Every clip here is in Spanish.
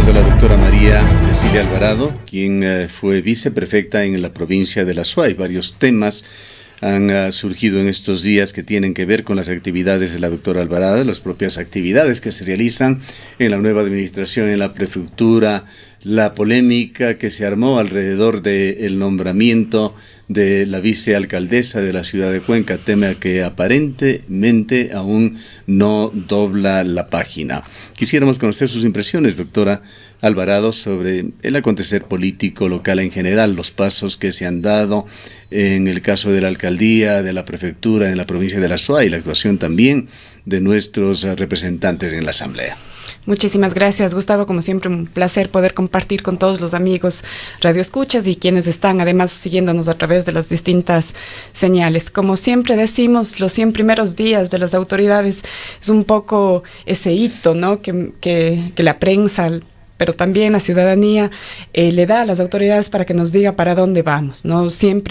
Hablamos de la doctora María Cecilia Alvarado, quien fue viceprefecta en la provincia de La Suay. Varios temas han surgido en estos días que tienen que ver con las actividades de la doctora Alvarado, las propias actividades que se realizan en la nueva administración en la prefectura, la polémica que se armó alrededor del nombramiento de la vicealcaldesa de la ciudad de Cuenca, tema que aparentemente aún no dobla la página. Quisiéramos conocer sus impresiones, doctora Alvarado, sobre el acontecer político local en general, los pasos que se han dado en el caso de la alcaldía, de la prefectura en la provincia de La Suay y la actuación también de nuestros representantes en la asamblea. Muchísimas gracias, Gustavo. Como siempre, un placer poder compartir con todos los amigos radioescuchas y quienes están además siguiéndonos a través de las distintas señales. Como siempre decimos, los 100 primeros días de las autoridades es un poco ese hito, ¿no? que la prensa, pero también la ciudadanía le da a las autoridades para que nos diga para dónde vamos, ¿no? 100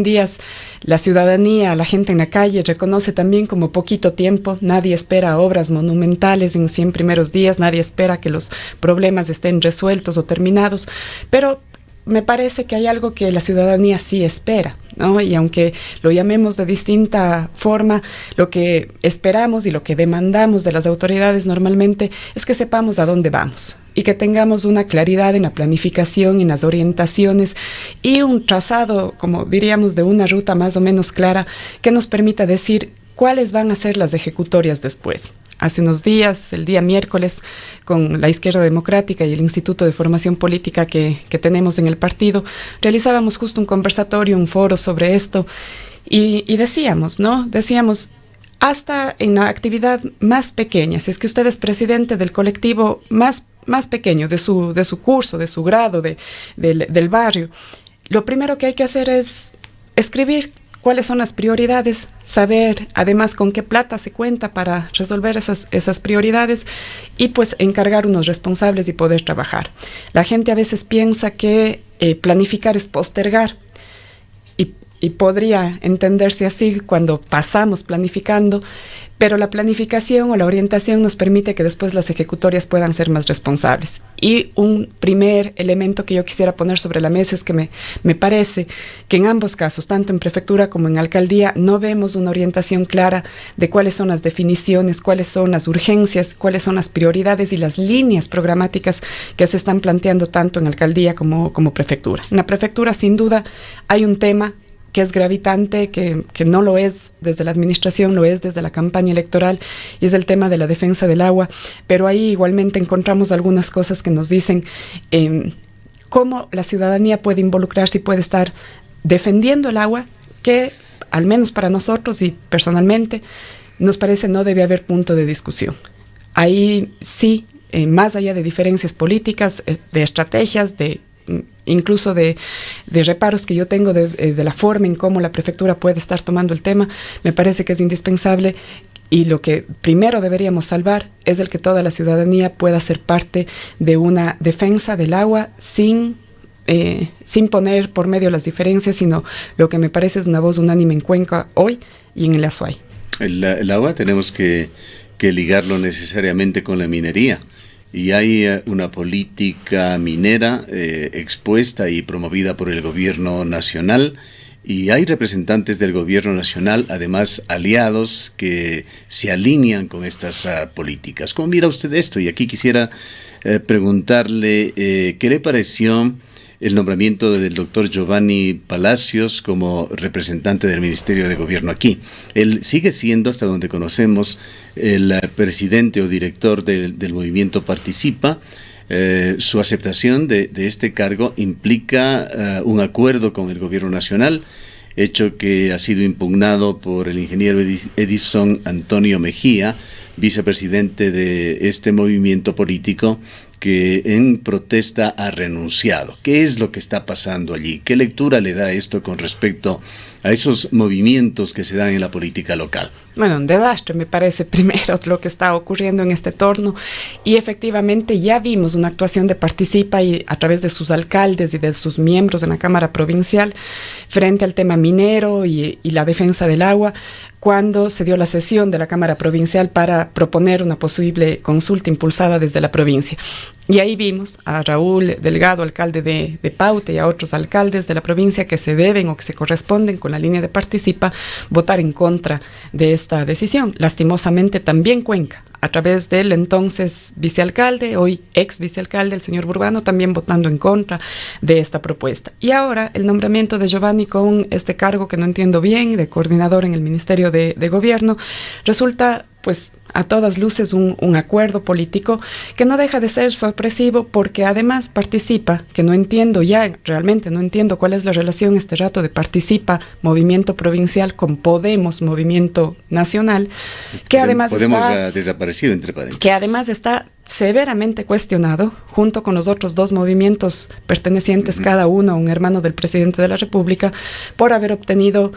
días la ciudadanía, la gente en la calle reconoce también como poquito tiempo. Nadie espera obras monumentales en 100 primeros días, nadie espera que los problemas estén resueltos o terminados, pero me parece que hay algo que la ciudadanía sí espera, ¿no? Y aunque lo llamemos de distinta forma, lo que esperamos y lo que demandamos de las autoridades normalmente es que sepamos a dónde vamos y que tengamos una claridad en la planificación, en las orientaciones y un trazado, como diríamos, de una ruta más o menos clara que nos permita decir cuáles van a ser las ejecutorias después. Hace unos días, el día miércoles, con la Izquierda Democrática y el Instituto de Formación Política que tenemos en el partido, realizábamos justo un conversatorio, un foro sobre esto, y decíamos, ¿no? Decíamos, hasta en la actividad más pequeña, si es que usted es presidente del colectivo más pequeño, de su curso, de su grado, del barrio, lo primero que hay que hacer es escribir cuáles son las prioridades, saber además con qué plata se cuenta para resolver esas prioridades y pues encargar unos responsables y poder trabajar. La gente a veces piensa que planificar es postergar y podría entenderse así cuando pasamos planificando, pero la planificación o la orientación nos permite que después las ejecutorias puedan ser más responsables. Y un primer elemento que yo quisiera poner sobre la mesa es que me parece que en ambos casos, tanto en prefectura como en alcaldía, no vemos una orientación clara de cuáles son las definiciones, cuáles son las urgencias, cuáles son las prioridades y las líneas programáticas que se están planteando tanto en alcaldía como prefectura. En la prefectura, sin duda, hay un tema que es gravitante, que no lo es desde la administración, lo es desde la campaña electoral, y es el tema de la defensa del agua, pero ahí igualmente encontramos algunas cosas que nos dicen cómo la ciudadanía puede involucrarse y puede estar defendiendo el agua, que al menos para nosotros y personalmente nos parece no debe haber punto de discusión. Ahí sí, más allá de diferencias políticas, de estrategias, incluso de reparos que yo tengo de la forma en cómo la prefectura puede estar tomando el tema, me parece que es indispensable y lo que primero deberíamos salvar es el que toda la ciudadanía pueda ser parte de una defensa del agua sin poner por medio las diferencias, sino lo que me parece es una voz unánime en Cuenca hoy y en el Azuay. El agua tenemos que ligarlo necesariamente con la minería. Y hay una política minera expuesta y promovida por el gobierno nacional, y hay representantes del gobierno nacional, además aliados, que se alinean con estas políticas. ¿Cómo mira usted esto? Y aquí quisiera preguntarle qué le pareció el nombramiento del doctor Giovanni Palacios como representante del Ministerio de Gobierno aquí. Él sigue siendo, hasta donde conocemos, el presidente o director del movimiento Participa. Su aceptación de este cargo implica un acuerdo con el Gobierno Nacional, hecho que ha sido impugnado por el ingeniero Edison Antonio Mejía, vicepresidente de este movimiento político, que en protesta ha renunciado. ¿Qué es lo que está pasando allí? ¿Qué lectura le da esto con respecto a esos movimientos que se dan en la política local? Bueno, un desastre me parece primero lo que está ocurriendo en este torno, y efectivamente ya vimos una actuación de Participa y a través de sus alcaldes y de sus miembros en la Cámara Provincial frente al tema minero y la defensa del agua, cuando se dio la sesión de la Cámara Provincial para proponer una posible consulta impulsada desde la provincia. Y ahí vimos a Raúl Delgado, alcalde de Paute, y a otros alcaldes de la provincia que se deben o que se corresponden con la línea de Participa votar en contra de esta decisión. Lastimosamente también Cuenca, a través del entonces vicealcalde, hoy ex vicealcalde, el señor Burbano, también votando en contra de esta propuesta. Y ahora el nombramiento de Giovanni con este cargo que no entiendo bien, de coordinador en el Ministerio de Gobierno, resulta pues a todas luces un acuerdo político que no deja de ser sorpresivo, porque además Participa, que no entiendo ya, realmente no entiendo cuál es la relación este rato de Participa, movimiento provincial, con Podemos, movimiento nacional, que además Podemos ha desaparecido, entre paréntesis. Que además está severamente cuestionado, junto con los otros dos movimientos pertenecientes, cada uno a un hermano del presidente de la República, por haber obtenido,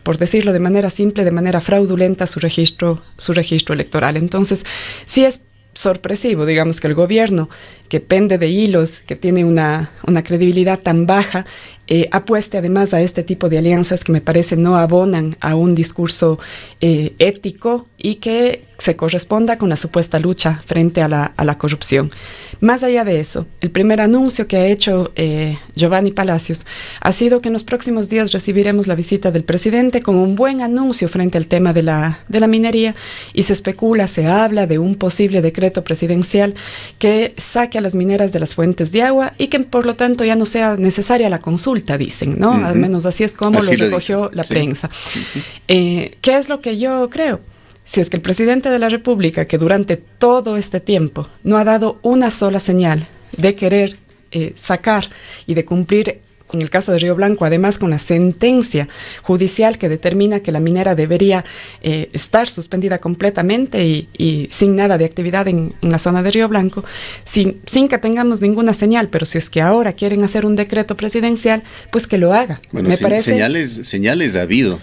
por decirlo de manera simple, de manera fraudulenta, su registro electoral. Entonces, sí es sorpresivo, digamos, que el gobierno, que pende de hilos, que tiene una credibilidad tan baja, apueste además a este tipo de alianzas que me parece no abonan a un discurso ético y que se corresponda con la supuesta lucha frente a la corrupción. Más allá de eso, el primer anuncio que ha hecho Giovanni Palacios ha sido que en los próximos días recibiremos la visita del presidente con un buen anuncio frente al tema de la minería, y se especula, se habla de un posible decreto presidencial que saque a las mineras de las fuentes de agua y que por lo tanto ya no sea necesaria la consulta, dicen, ¿no? Al menos así es como lo recogió la prensa. ¿Qué es lo que yo creo? Si es que el presidente de la República, que durante todo este tiempo no ha dado una sola señal de querer sacar y de cumplir, en el caso de Río Blanco, además con la sentencia judicial que determina que la minera debería estar suspendida completamente y sin nada de actividad en la zona de Río Blanco, sin que tengamos ninguna señal, pero si es que ahora quieren hacer un decreto presidencial, pues que lo haga. Bueno, señales ha habido.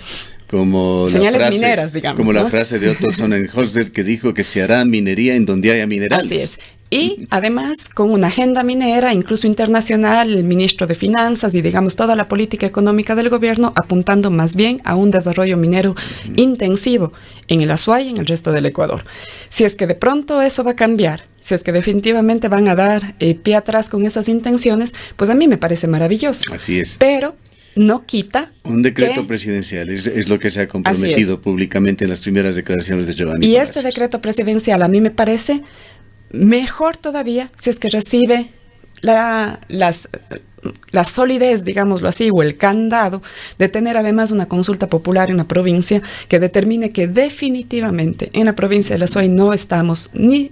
Como señales la frase, mineras, digamos, como ¿no? La frase de Otto Sonnenholzer, que dijo que se hará minería en donde haya minerales. Así es. Y además con una agenda minera, incluso internacional, el ministro de Finanzas y digamos toda la política económica del gobierno apuntando más bien a un desarrollo minero intensivo en el Azuay y en el resto del Ecuador. Si es que de pronto eso va a cambiar, si es que definitivamente van a dar pie atrás con esas intenciones, pues a mí me parece maravilloso. Así es. Pero no quita un decreto presidencial, es lo que se ha comprometido públicamente en las primeras declaraciones de Giovanni Palacios. Este decreto presidencial a mí me parece mejor todavía si es que recibe la solidez, digámoslo así, o el candado de tener además una consulta popular en la provincia que determine que definitivamente en la provincia de la Azuay no estamos ni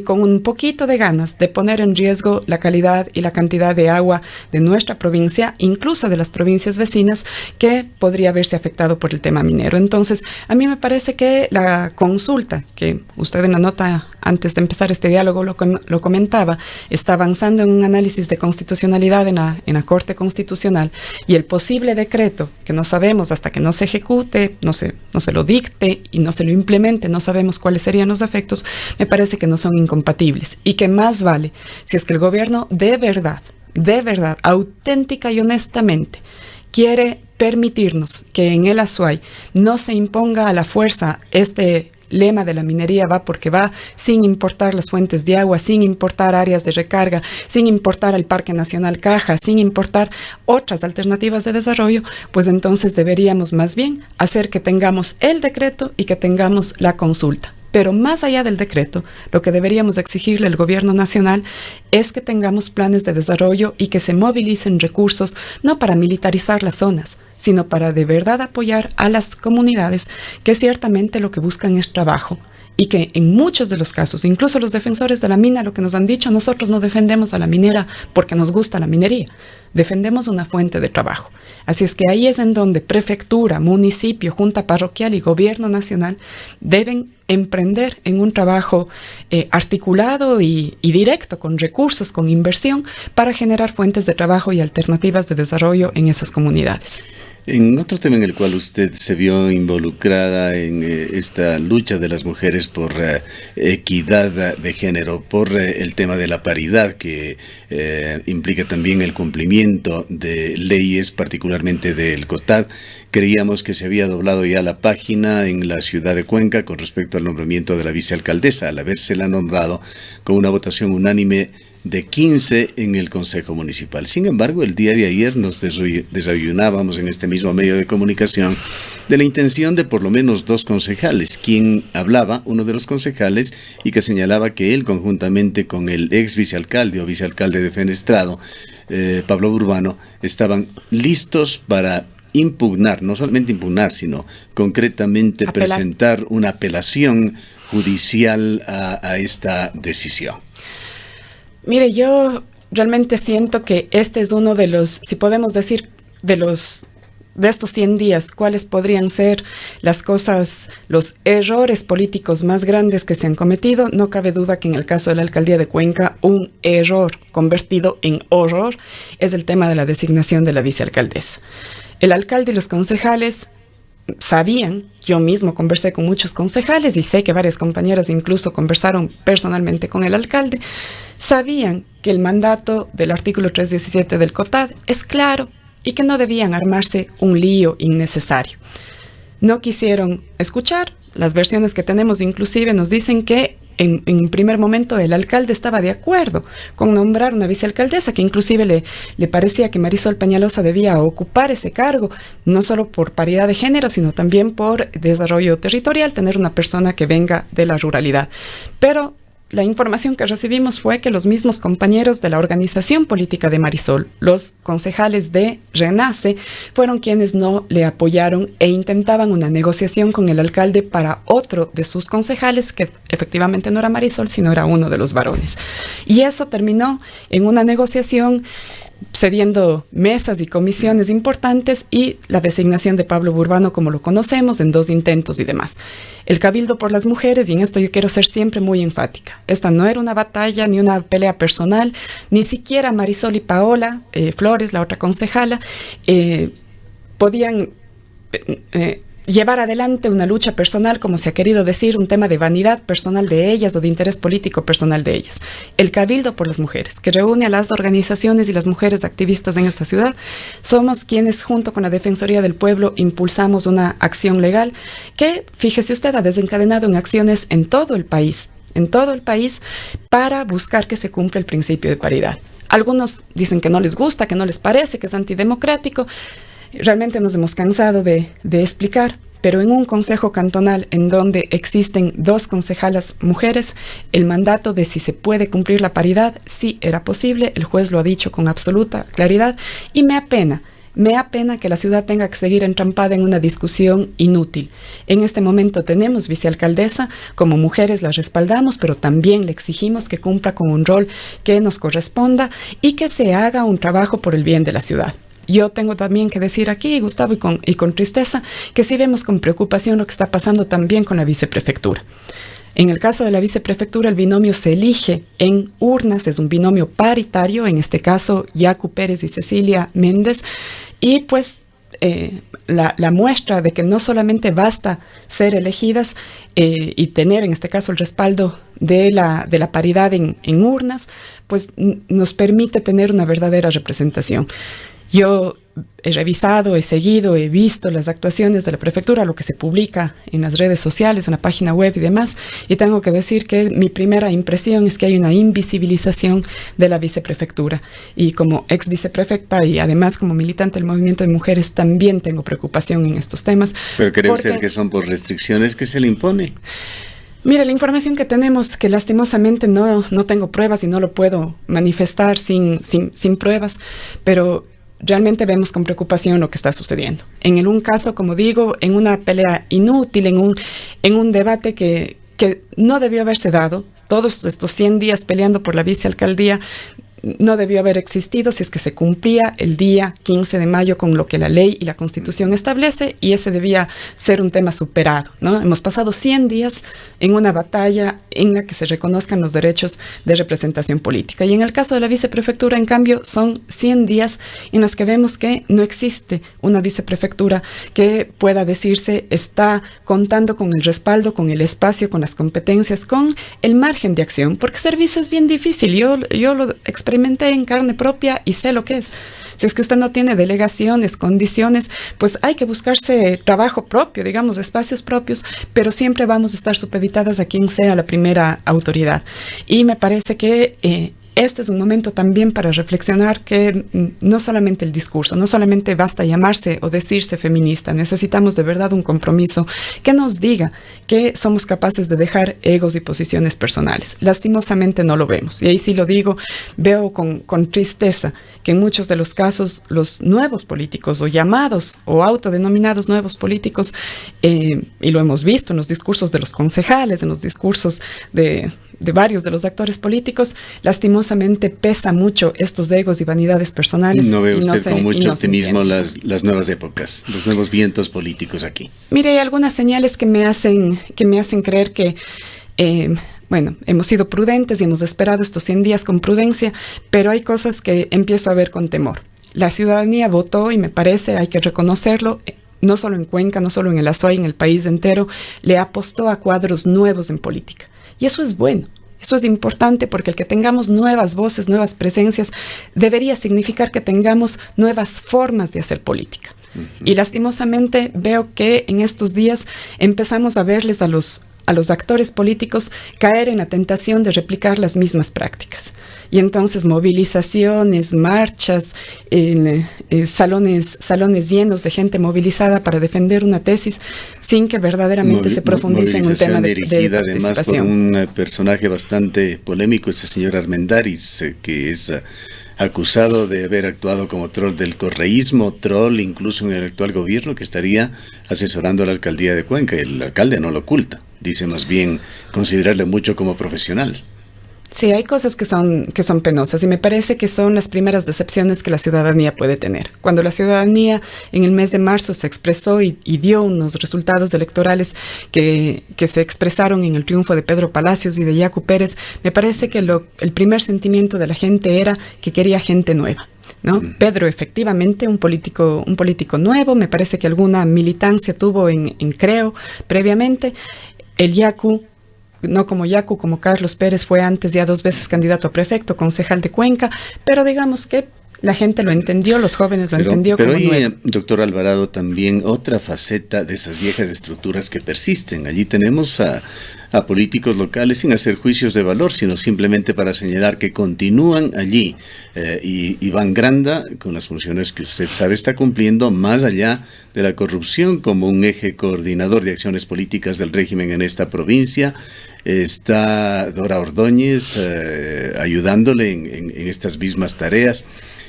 con un poquito de ganas de poner en riesgo la calidad y la cantidad de agua de nuestra provincia, incluso de las provincias vecinas, que podría verse afectado por el tema minero. Entonces, a mí me parece que la consulta, que usted en la nota antes de empezar este diálogo lo comentaba, está avanzando en un análisis de constitucionalidad en la Corte Constitucional, y el posible decreto, que no sabemos hasta que no se ejecute, no se lo dicte y no se lo implemente, no sabemos cuáles serían los efectos, me parece que no son incompatibles, y que más vale, si es que el gobierno de verdad, auténtica y honestamente, quiere permitirnos que en el Azuay no se imponga a la fuerza este lema de la minería va porque va, sin importar las fuentes de agua, sin importar áreas de recarga, sin importar el Parque Nacional Caja, sin importar otras alternativas de desarrollo, pues entonces deberíamos más bien hacer que tengamos el decreto y que tengamos la consulta. Pero más allá del decreto, lo que deberíamos exigirle al gobierno nacional es que tengamos planes de desarrollo y que se movilicen recursos, no para militarizar las zonas, sino para de verdad apoyar a las comunidades que ciertamente lo que buscan es trabajo. Y que en muchos de los casos, incluso los defensores de la mina, lo que nos han dicho, nosotros no defendemos a la minera porque nos gusta la minería, defendemos una fuente de trabajo. Así es que ahí es en donde prefectura, municipio, junta parroquial y gobierno nacional deben emprender en un trabajo articulado y directo, con recursos, con inversión, para generar fuentes de trabajo y alternativas de desarrollo en esas comunidades. En otro tema en el cual usted se vio involucrada en esta lucha de las mujeres por equidad de género, por el tema de la paridad, que implica también el cumplimiento de leyes, particularmente del COTAD, Creíamos que se había doblado ya la página en la ciudad de Cuenca con respecto al nombramiento de la vicealcaldesa, al habérsela nombrado con una votación unánime de 15 en el Consejo Municipal. Sin embargo, el día de ayer nos desayunábamos en este mismo medio de comunicación de la intención de por lo menos 2 concejales, quien hablaba, uno de los concejales, y que señalaba que él, conjuntamente con el ex vicealcalde o vicealcalde de Fenestrado, Pablo Urbano, estaban listos para impugnar, no solamente impugnar, sino concretamente presentar una apelación judicial a esta decisión. Mire, yo realmente siento que este es uno de los, si podemos decir, de estos 100 días, cuáles podrían ser las cosas, los errores políticos más grandes que se han cometido. No cabe duda que en el caso de la alcaldía de Cuenca, un error convertido en horror es el tema de la designación de la vicealcaldesa. El alcalde y los concejales sabían, yo mismo conversé con muchos concejales y sé que varias compañeras incluso conversaron personalmente con el alcalde, sabían que el mandato del artículo 317 del COTAD es claro y que no debían armarse un lío innecesario. No quisieron escuchar. Las versiones que tenemos inclusive nos dicen que en primer momento el alcalde estaba de acuerdo con nombrar una vicealcaldesa, que inclusive le parecía que Marisol Peñalosa debía ocupar ese cargo, no solo por paridad de género, sino también por desarrollo territorial, tener una persona que venga de la ruralidad. Pero la información que recibimos fue que los mismos compañeros de la organización política de Marisol, los concejales de Renace, fueron quienes no le apoyaron e intentaban una negociación con el alcalde para otro de sus concejales, que efectivamente no era Marisol, sino era uno de los varones. Y eso terminó en una negociación cediendo mesas y comisiones importantes y la designación de Pablo Urbano como lo conocemos en 2 intentos y demás. El Cabildo por las Mujeres, y en esto yo quiero ser siempre muy enfática, esta no era una batalla ni una pelea personal, ni siquiera Marisol y Paola Flores, la otra concejala, podían llevar adelante una lucha personal, como se ha querido decir, un tema de vanidad personal de ellas o de interés político personal de ellas. El Cabildo por las Mujeres, que reúne a las organizaciones y las mujeres activistas en esta ciudad, somos quienes junto con la Defensoría del Pueblo impulsamos una acción legal que, fíjese usted, ha desencadenado en acciones en todo el país, para buscar que se cumpla el principio de paridad. Algunos dicen que no les gusta, que no les parece, que es antidemocrático. Realmente nos hemos cansado de explicar, pero en un consejo cantonal en donde existen 2 concejalas mujeres, el mandato de si se puede cumplir la paridad sí era posible, el juez lo ha dicho con absoluta claridad y me apena que la ciudad tenga que seguir entrampada en una discusión inútil. En este momento tenemos vicealcaldesa, como mujeres la respaldamos, pero también le exigimos que cumpla con un rol que nos corresponda y que se haga un trabajo por el bien de la ciudad. Yo tengo también que decir aquí, Gustavo, y con tristeza, que sí vemos con preocupación lo que está pasando también con la viceprefectura. En el caso de la viceprefectura, el binomio se elige en urnas, es un binomio paritario, en este caso, Yacu Pérez y Cecilia Méndez, y pues la muestra de que no solamente basta ser elegidas y tener, en este caso, el respaldo de la paridad en urnas, pues nos permite tener una verdadera representación. Yo he revisado, he seguido, he visto las actuaciones de la prefectura, lo que se publica en las redes sociales, en la página web y demás, y tengo que decir que mi primera impresión es que hay una invisibilización de la viceprefectura. Y como ex viceprefecta y además como militante del movimiento de mujeres también tengo preocupación en estos temas. ¿Pero cree usted que son por restricciones que se le impone? Mira, la información que tenemos, que lastimosamente no tengo pruebas y no lo puedo manifestar sin pruebas, pero realmente vemos con preocupación lo que está sucediendo. En un caso, como digo, en una pelea inútil, en un debate que no debió haberse dado, todos estos 100 días peleando por la vicealcaldía, no debió haber existido si es que se cumplía el día 15 de mayo con lo que la ley y la Constitución establece, y ese debía ser un tema superado, ¿no? Hemos pasado 100 días en una batalla en la que se reconozcan los derechos de representación política. Y en el caso de la viceprefectura, en cambio, son 100 días en los que vemos que no existe una viceprefectura que pueda decirse está contando con el respaldo, con el espacio, con las competencias, con el margen de acción, porque ser vice es bien difícil. Yo lo expresé experimenté en carne propia y sé lo que es. Si es que usted no tiene delegaciones, condiciones, pues hay que buscarse trabajo propio, digamos, espacios propios, pero siempre vamos a estar supeditadas a quien sea la primera autoridad. Y me parece que este es un momento también para reflexionar que no solamente el discurso, no solamente basta llamarse o decirse feminista, necesitamos de verdad un compromiso que nos diga que somos capaces de dejar egos y posiciones personales. Lastimosamente no lo vemos. Y ahí sí lo digo, veo con tristeza que en muchos de los casos los nuevos políticos o llamados o autodenominados nuevos políticos, y lo hemos visto en los discursos de los concejales, en los discursos de varios de los actores políticos, lastimosamente pesa mucho estos egos y vanidades personales. No ve usted con mucho optimismo las nuevas épocas, los nuevos vientos políticos aquí. Mire, hay algunas señales que me hacen creer que, bueno, hemos sido prudentes y hemos esperado estos 100 días con prudencia, pero hay cosas que empiezo a ver con temor. La ciudadanía votó y me parece, hay que reconocerlo, no solo en Cuenca, no solo en el Azuay, en el país entero, le apostó a cuadros nuevos en política. Y eso es bueno, eso es importante porque el que tengamos nuevas voces, nuevas presencias, debería significar que tengamos nuevas formas de hacer política. Y lastimosamente veo que en estos días empezamos a verles a los actores políticos caer en la tentación de replicar las mismas prácticas. Y entonces movilizaciones, marchas, salones llenos de gente movilizada para defender una tesis sin que verdaderamente se profundice en un tema de dirigida además por un personaje bastante polémico, este señor Armendáriz, que es acusado de haber actuado como troll del correísmo, troll incluso en el actual gobierno que estaría asesorando a la alcaldía de Cuenca. El alcalde no lo oculta, dice más bien considerarle mucho como profesional. Sí, hay cosas que son penosas y me parece que son las primeras decepciones que la ciudadanía puede tener. Cuando la ciudadanía en el mes de marzo se expresó y dio unos resultados electorales que se expresaron en el triunfo de Pedro Palacios y de Yacu Pérez, me parece que el primer sentimiento de la gente era que quería gente nueva, ¿no? Pedro, efectivamente, un político nuevo, me parece que alguna militancia tuvo en Creo previamente. El Yacu, no como Yacu, como Carlos Pérez, fue antes ya 2 veces candidato a prefecto, concejal de Cuenca, pero digamos que la gente lo entendió, los jóvenes lo entendió como nuevo. Pero doctor Alvarado, también otra faceta de esas viejas estructuras que persisten. Allí tenemos a políticos locales sin hacer juicios de valor, sino simplemente para señalar que continúan allí. Y Iván Granda, con las funciones que usted sabe está cumpliendo, más allá de la corrupción, como un eje coordinador de acciones políticas del régimen en esta provincia. Está Dora Ordóñez ayudándole en estas mismas tareas.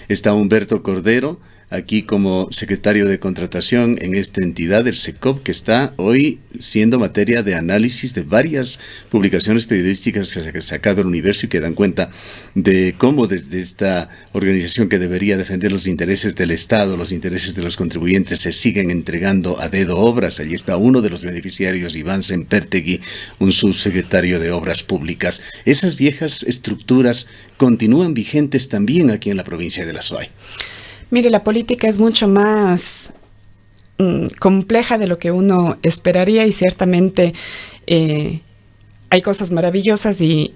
Está Humberto Cordero, aquí como secretario de contratación en esta entidad, el SECOP, que está hoy siendo materia de análisis de varias publicaciones periodísticas que ha sacado el Universo y que dan cuenta de cómo desde esta organización que debería defender los intereses del Estado, los intereses de los contribuyentes, se siguen entregando a dedo obras. Allí está uno de los beneficiarios, Iván Sempertegui, un subsecretario de Obras Públicas. Esas viejas estructuras continúan vigentes también aquí en la provincia de la Azuay. Mire, la política es mucho más compleja de lo que uno esperaría y ciertamente hay cosas maravillosas y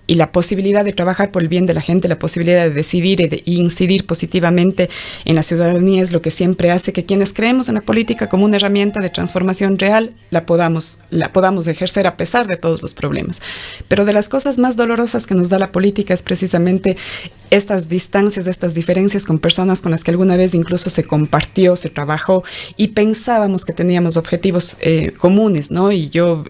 la posibilidad de trabajar por el bien de la gente, la posibilidad de decidir y de incidir positivamente en la ciudadanía es lo que siempre hace que quienes creemos en la política como una herramienta de transformación real la podamos ejercer a pesar de todos los problemas. Pero de las cosas más dolorosas que nos da la política es precisamente estas distancias, estas diferencias con personas con las que alguna vez incluso se compartió, se trabajó y pensábamos que teníamos objetivos comunes, ¿no? Y yo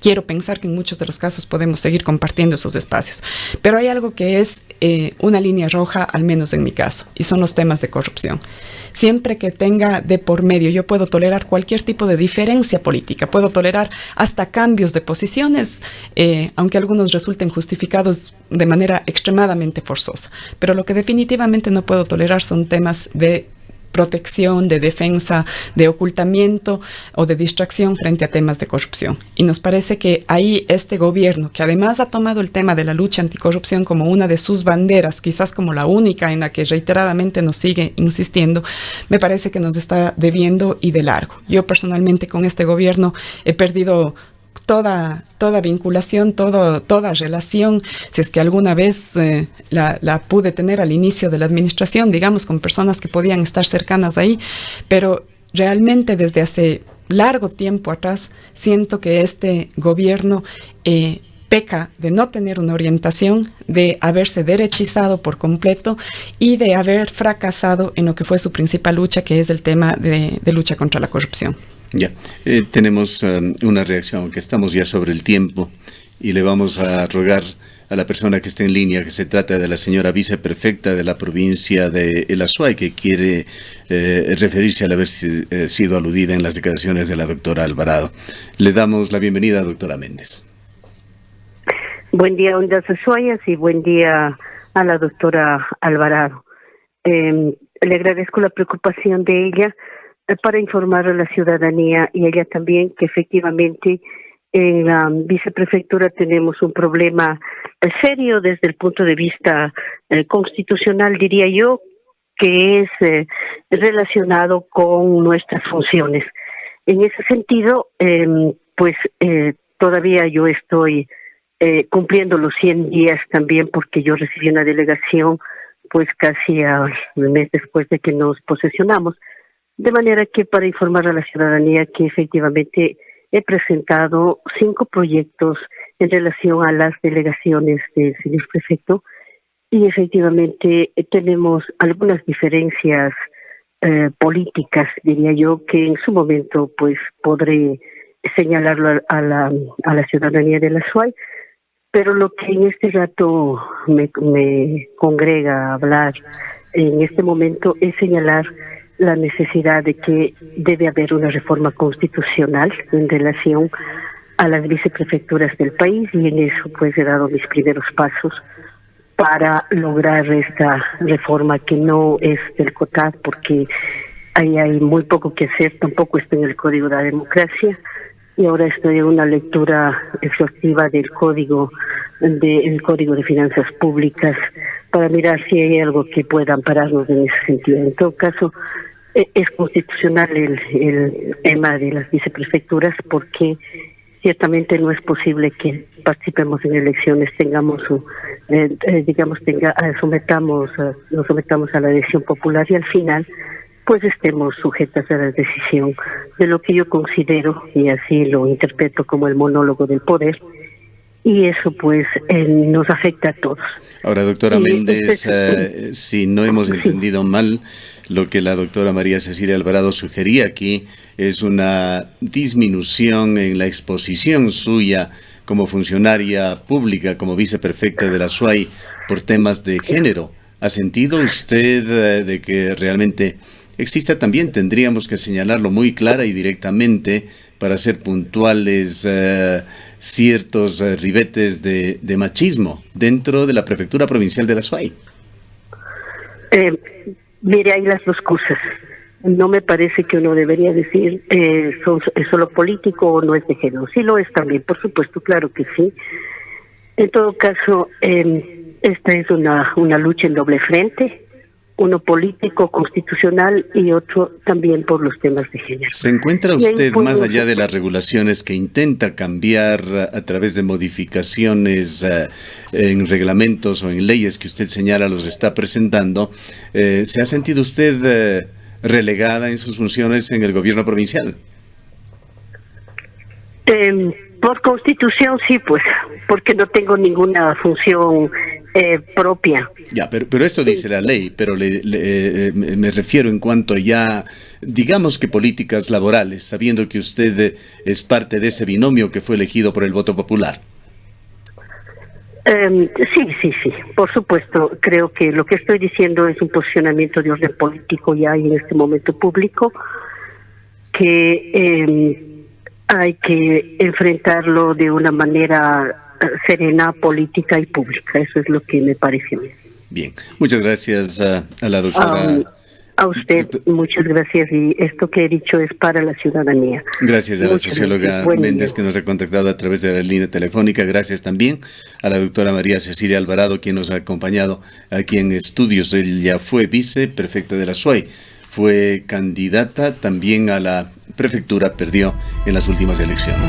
quiero pensar que en muchos de los casos podemos seguir compartiendo esos espacios. Pero hay algo que es una línea roja, al menos en mi caso, y son los temas de corrupción. Siempre que tenga de por medio, yo puedo tolerar cualquier tipo de diferencia política, puedo tolerar hasta cambios de posiciones, aunque algunos resulten justificados de manera extremadamente forzosa. Pero lo que definitivamente no puedo tolerar son temas de protección, de defensa, de ocultamiento o de distracción frente a temas de corrupción. Y nos parece que ahí este gobierno, que además ha tomado el tema de la lucha anticorrupción como una de sus banderas, quizás como la única en la que reiteradamente nos sigue insistiendo, me parece que nos está debiendo y de largo. Yo personalmente con este gobierno he perdido toda vinculación, toda relación, si es que alguna vez la pude tener al inicio de la administración, digamos, con personas que podían estar cercanas ahí, pero realmente desde hace largo tiempo atrás siento que este gobierno peca de no tener una orientación, de haberse derechizado por completo y de haber fracasado en lo que fue su principal lucha, que es el tema de lucha contra la corrupción. Ya, tenemos una reacción, que estamos ya sobre el tiempo y le vamos a rogar a la persona que está en línea, que se trata de la señora viceprefecta de la provincia de El Azuay, que quiere referirse al haber sido aludida en las declaraciones de la doctora Alvarado. Le damos la bienvenida, doctora Méndez. Buen día, Ondas Azuayas, y buen día a la doctora Alvarado. Le agradezco la preocupación de ella para informar a la ciudadanía y ella también que efectivamente en la viceprefectura tenemos un problema serio desde el punto de vista constitucional, diría yo, que es relacionado con nuestras funciones. En ese sentido, todavía yo estoy cumpliendo los 100 días también, porque yo recibí una delegación pues casi un mes después de que nos posesionamos, de manera que para informar a la ciudadanía que efectivamente he presentado 5 proyectos en relación a las delegaciones del señor prefecto, y efectivamente tenemos algunas diferencias políticas, diría yo, que en su momento pues podré señalarlo a la ciudadanía de la Azuay, pero lo que en este rato me congrega a hablar en este momento es señalar la necesidad de que debe haber una reforma constitucional en relación a las viceprefecturas del país, y en eso pues he dado mis primeros pasos para lograr esta reforma, que no es del COTAD, porque ahí hay muy poco que hacer, tampoco está en el Código de la Democracia, y ahora estoy en una lectura exhaustiva del Código de Finanzas Públicas para mirar si hay algo que pueda ampararnos en ese sentido. En todo caso, es constitucional el tema de las viceprefecturas, porque ciertamente no es posible que participemos en elecciones, nos sometamos a la elección popular y al final pues estemos sujetas a la decisión de lo que yo considero, y así lo interpreto, como el monólogo del poder, y eso pues nos afecta a todos. Ahora, doctora Méndez, si no hemos entendido mal, lo que la doctora María Cecilia Alvarado sugería aquí es una disminución en la exposición suya como funcionaria pública, como viceprefecta de la Azuay, por temas de género. ¿Ha sentido usted de que realmente exista también? Tendríamos que señalarlo muy clara y directamente para ser puntuales ciertos ribetes de machismo dentro de la prefectura provincial de la Azuay. Mire, hay las dos cosas. No me parece que uno debería decir es solo político o no es de género. Sí lo es también, por supuesto, claro que sí. En todo caso, esta es una lucha en doble frente, uno político, constitucional, y otro también por los temas de género. ¿Se encuentra usted más allá de las regulaciones que intenta cambiar a través de modificaciones en reglamentos o en leyes que usted señala los está presentando? ¿Se ha sentido usted relegada en sus funciones en el gobierno provincial? Por constitución sí, pues, porque no tengo ninguna función propia. Ya, pero esto dice la ley, pero me refiero en cuanto ya, digamos que políticas laborales, sabiendo que usted es parte de ese binomio que fue elegido por el voto popular. Sí, por supuesto. Creo que lo que estoy diciendo es un posicionamiento de orden político ya en este momento público, que hay que enfrentarlo de una manera serena, política y pública. Eso es lo que me parece a mí. Bien, muchas gracias a la doctora. A usted, muchas gracias, y esto que he dicho es para la ciudadanía. Gracias a la socióloga Méndez, que nos ha contactado a través de la línea telefónica. Gracias también a la doctora María Cecilia Alvarado, quien nos ha acompañado aquí en estudios. Ella fue viceprefecta de la Azuay, fue candidata también a la prefectura, perdió en las últimas elecciones.